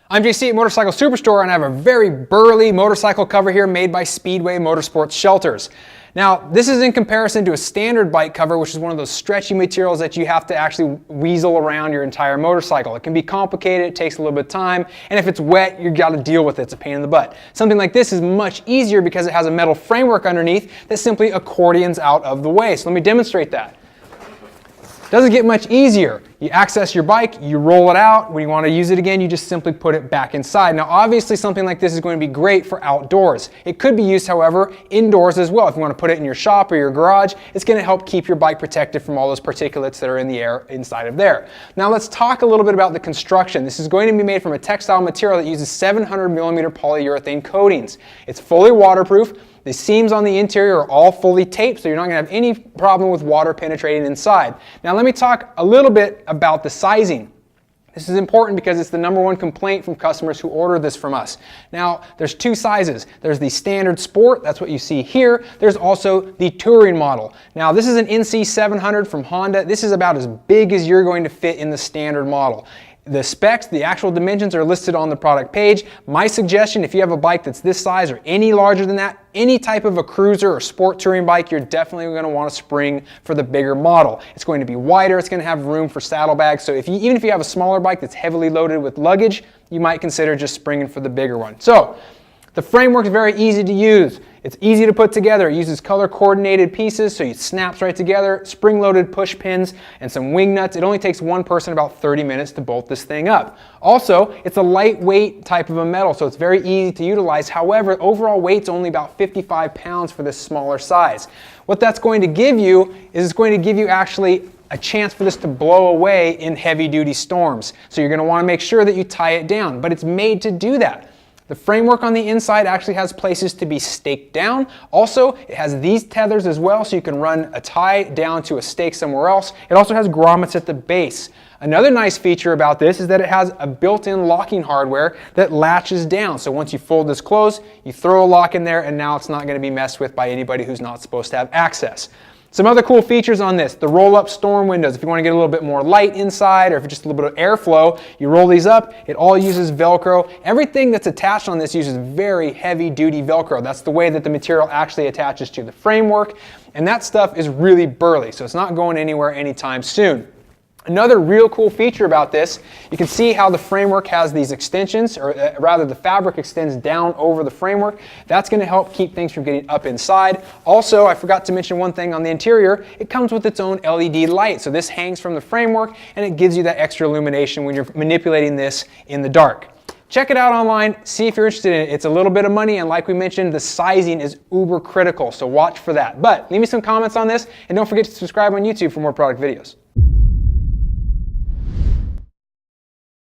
I'm JC at Motorcycle Superstore, and I have a very burly motorcycle cover here made by Speedway Motorsports Shelters. Now, this is in comparison to a standard bike cover, which is one of those stretchy materials that you have to actually weasel around your entire motorcycle. It can be complicated, it takes a little bit of time, and if it's wet, you've got to deal with it. It's a pain in the butt. Something like this is much easier because it has a metal framework underneath that simply accordions out of the way. So let me demonstrate that. Doesn't get much easier. You access your bike, you roll it out. When you want to use it again, you just simply put it back inside. Now, obviously, something like this is going to be great for outdoors. It could be used, however, indoors as well. If you want to put it in your shop or your garage, it's going to help keep your bike protected from all those particulates that are in the air inside of there. Now, let's talk a little bit about the construction. This is going to be made from a textile material that uses 700 millimeter polyurethane coatings. It's fully waterproof. The seams on the interior are all fully taped, so you're not going to have any problem with water penetrating inside. Now let me talk a little bit about the sizing. This is important because it's the #1 complaint from customers who order this from us. Now, there's two sizes. There's the standard sport, that's what you see here. There's also the touring model. Now, this is an NC 700 from Honda. This is about as big as you're going to fit in the standard model. The specs, the actual dimensions are listed on the product page. My suggestion, if you have a bike that's this size or any larger than that, any type of a cruiser or sport touring bike, you're definitely going to want to spring for the bigger model. It's going to be wider, it's going to have room for saddlebags, so even if you have a smaller bike that's heavily loaded with luggage, you might consider just springing for the bigger one. So, the framework is very easy to use. It's easy to put together. It uses color coordinated pieces, so it snaps right together, spring loaded push pins, and some wing nuts. It only takes one person about 30 minutes to bolt this thing up. Also, it's a lightweight type of a metal, so it's very easy to utilize. However, overall weight's only about 55 pounds for this smaller size. What that's going to give you is it's going to give you actually a chance for this to blow away in heavy duty storms. So you're going to want to make sure that you tie it down, but it's made to do that. The framework on the inside actually has places to be staked down. Also, it has these tethers as well, so you can run a tie down to a stake somewhere else. It also has grommets at the base. Another nice feature about this is that it has a built-in locking hardware that latches down. So once you fold this closed, you throw a lock in there, and now it's not going to be messed with by anybody who's not supposed to have access. Some other cool features on this, the roll-up storm windows. If you want to get a little bit more light inside or if just a little bit of airflow, you roll these up. It all uses Velcro. Everything that's attached on this uses very heavy-duty Velcro. That's the way that the material actually attaches to the framework. And that stuff is really burly, so it's not going anywhere anytime soon. Another real cool feature about this, you can see how the framework has these extensions, or rather the fabric extends down over the framework. That's going to help keep things from getting up inside. Also, I forgot to mention one thing on the interior. It comes with its own LED light. So this hangs from the framework and it gives you that extra illumination when you're manipulating this in the dark. Check it out online, see if you're interested in it. It's a little bit of money, and like we mentioned, the sizing is uber critical, so watch for that. But leave me some comments on this, and don't forget to subscribe on YouTube for more product videos.